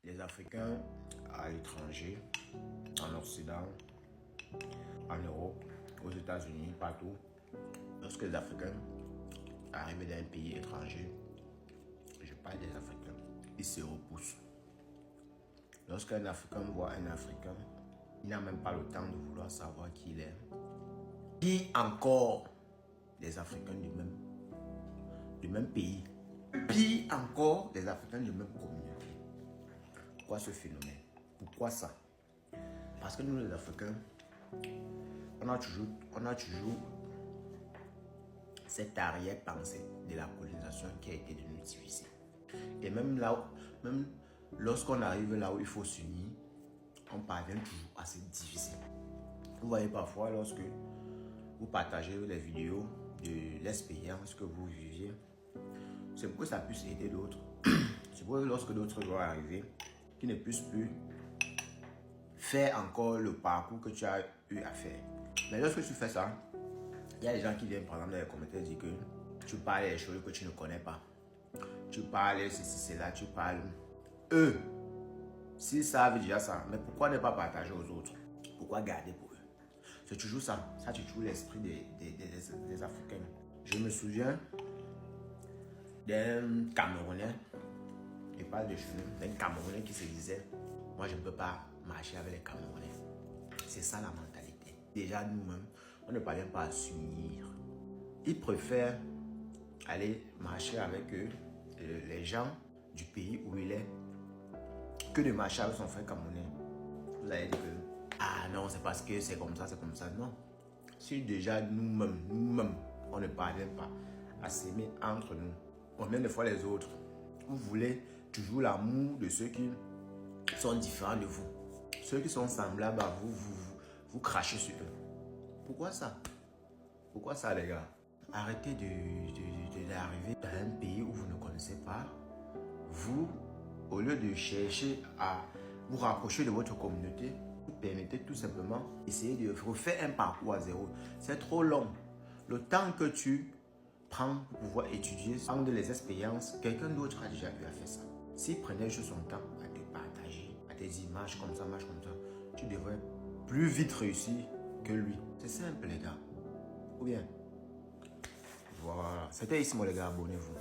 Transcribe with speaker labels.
Speaker 1: les Africains à l'étranger, en Occident, en Europe, aux États-Unis, partout. Lorsque les Africains arrivent dans un pays étranger, je parle des Africains, ils se repoussent. Lorsqu'un Africain voit un Africain, il n'a même pas le temps de vouloir savoir qui il est. Puis encore, les Africains du même pays. Puis encore, les Africains de même communauté. Pourquoi ce phénomène? Pourquoi ça? Parce que nous, les Africains, on a toujours cette arrière-pensée de la colonisation qui a été de nous diviser. Et même lorsqu'on arrive là où il faut s'unir, on parvient toujours à se diviser. Vous voyez parfois lorsque vous partagez les vidéos de l'expérience que vous viviez, c'est pour que ça puisse aider d'autres. C'est pour que lorsque d'autres vont arriver, qu'ils ne puissent plus faire encore le parcours que tu as eu à faire. Mais lorsque tu fais ça, il y a des gens qui viennent par exemple dans les commentaires dire que tu parles des choses que tu ne connais pas. Tu parles ceci, cela, tu parles. Eux, s'ils savent déjà ça, mais pourquoi ne pas partager aux autres? Pourquoi garder pour eux? C'est toujours ça. Ça, c'est toujours l'esprit des Africains. Je me souviens d'un Camerounais, je parle de cheveux, d'un Camerounais qui se disait, moi je ne peux pas marcher avec les Camerounais. C'est ça la mentalité. Déjà nous-mêmes, on ne parvient pas à s'unir. Ils préfèrent aller marcher avec eux, les gens du pays où il est, que de marcher avec son frère camerounais. Vous allez dire que, ah non, c'est parce que c'est comme ça, c'est comme ça. Non. Si déjà nous-mêmes, on ne parvient pas à s'aimer entre nous, combien de fois les autres, vous voulez toujours l'amour de ceux qui sont différents de vous. Ceux qui sont semblables à vous, vous crachez sur eux. Pourquoi ça? Pourquoi ça, les gars? Arrêtez d'arriver dans un pays où vous ne connaissez pas. Vous, au lieu de chercher à vous rapprocher de votre communauté, vous permettez tout simplement d'essayer de refaire un parcours à zéro. C'est trop long. Le temps que tu prends pour pouvoir étudier, prendre les expériences, quelqu'un d'autre a déjà eu à faire ça. S'il prenait juste son temps à te partager, à te dire marche comme ça, tu devrais plus vite réussir que lui. C'est simple, les gars. Ou bien, voilà. C'était Ismo, les gars. Abonnez-vous.